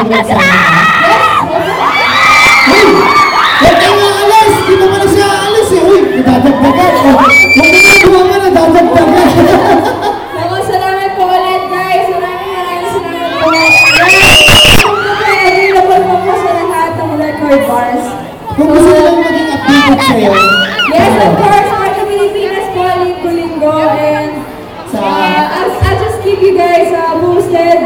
Huwag kang aalis! Di pa pala siya aalis eh! Uy, nadadagdagan! Huwag ka na buwama, nadadagdagan! Naku, salamat po ulit guys. Maraming salamat po. Available po po sa lahat ng record bars. Kung gusto lang maging updated sa'yo, Yes, of course, Art of Pilipinas po, linggo-linggo. And I'll just keep you guys posted.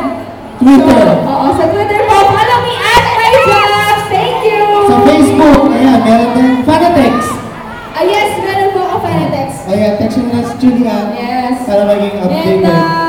Twitter. Oo, sa Twitter po. Follow me at my jobs. Thank you. Sa Facebook, ayan, meron din Fanatex. Yes, meron po ako Fanatex. Ayan, text mo na si Julia Yes. para maging And updated.